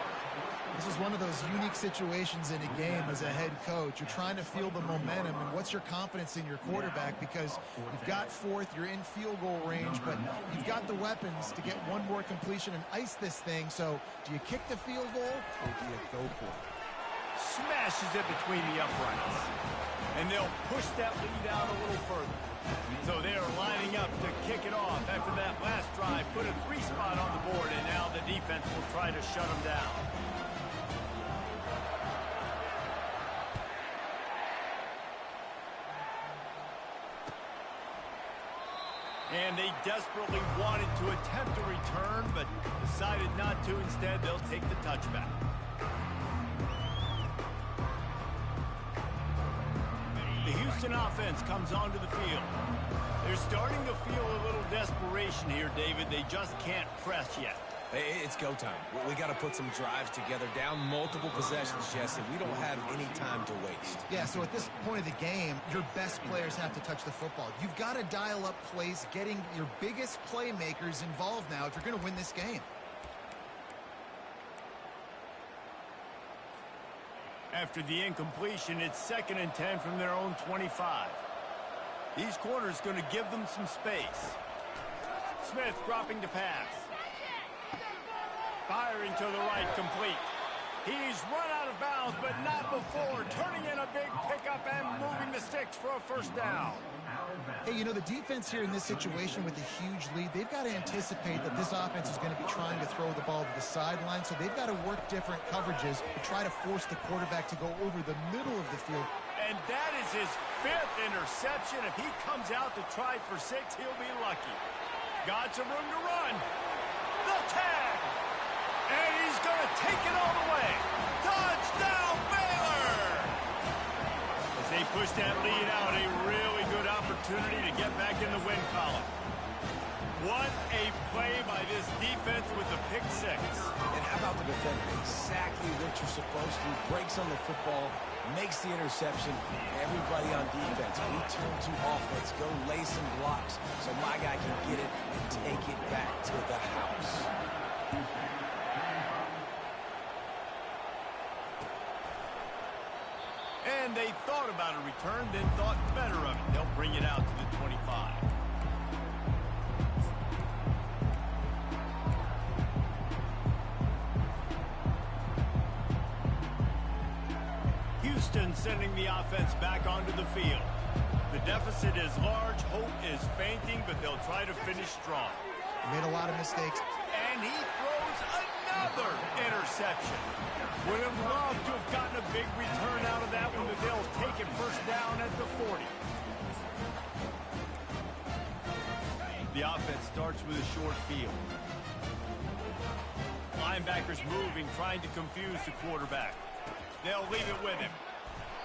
This is one of those unique situations in a game as a head coach. You're trying to feel the momentum, and what's your confidence in your quarterback? Because you've got 4th, you're in field goal range, but you've got the weapons to get one more completion and ice this thing. So do you kick the field goal or do you go for it? Smashes it between the uprights. And they'll push that lead out a little further. So they're lining up to kick it off after that last drive. Put a 3 spot on the board, and now the defense will try to shut them down. And they desperately wanted to attempt a return, but decided not to. Instead, they'll take the touchback. The Houston offense comes onto the field. They're starting to feel a little desperation here, David. They just can't press yet. It's go time. We got to put some drives together, down multiple possessions, Jesse. We don't have any time to waste. Yeah, so at this point of the game, your best players have to touch the football. You've got to dial up plays, getting your biggest playmakers involved now if you're going to win this game. After the incompletion, it's 2nd and 10 from their own 25. These corners going to give them some space. Smith dropping to pass. Firing to the right, complete. He's run out of bounds, but not before. Turning in a big pickup and moving the sticks for a 1st down. Hey, you know, the defense here in this situation with a huge lead, they've got to anticipate that this offense is going to be trying to throw the ball to the sideline, so they've got to work different coverages to try to force the quarterback to go over the middle of the field. And that is his 5th interception. If he comes out to try for 6, he'll be lucky. Got some room to run. The tag. And he's going to take it all the way. Touchdown, Baylor! As they push that lead out, a really good opportunity to get back in the win column. What a play by this defense with the pick 6. And how about the defender? Exactly what you're supposed to. Breaks on the football, makes the interception. Everybody on defense, return to offense, go lay some blocks so my guy can get it and take it back to the house. And they thought about a return, then thought better of it. They'll bring it out to the 25. Houston sending the offense back onto the field. The deficit is large, hope is fainting, but they'll try to finish strong. Made a lot of mistakes. And he throws another interception. Would have loved to have gotten a big return out of that one, but they'll take it first down at the 40. The offense starts with a short field. Linebackers moving, trying to confuse the quarterback. They'll leave it with him.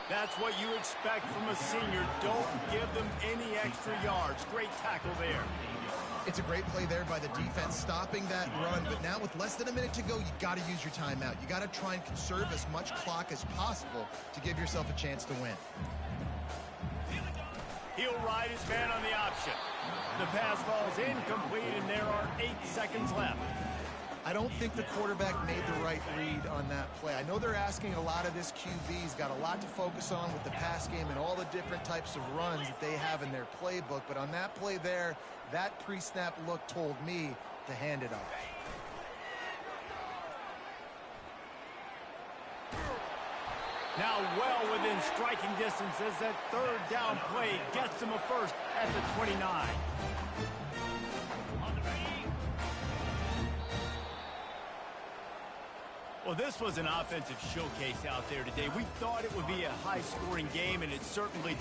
That's what you expect from a senior. Don't give them any extra yards. Great tackle there. It's a great play there by the defense, stopping that run. But now with less than a minute to go, you got to use your timeout. You got to try and conserve as much clock as possible to give yourself a chance to win. He'll ride his man on the option. The pass falls incomplete, and there are 8 seconds left. I don't think the quarterback made the right read on that play. I know they're asking a lot of this QB. He's got a lot to focus on with the pass game and all the different types of runs that they have in their playbook. But on that play there, that pre-snap look told me to hand it off. Now well within striking distance as that third down play gets him a first at the 29. Well, this was an offensive showcase out there today. We thought it would be a high-scoring game, and it certainly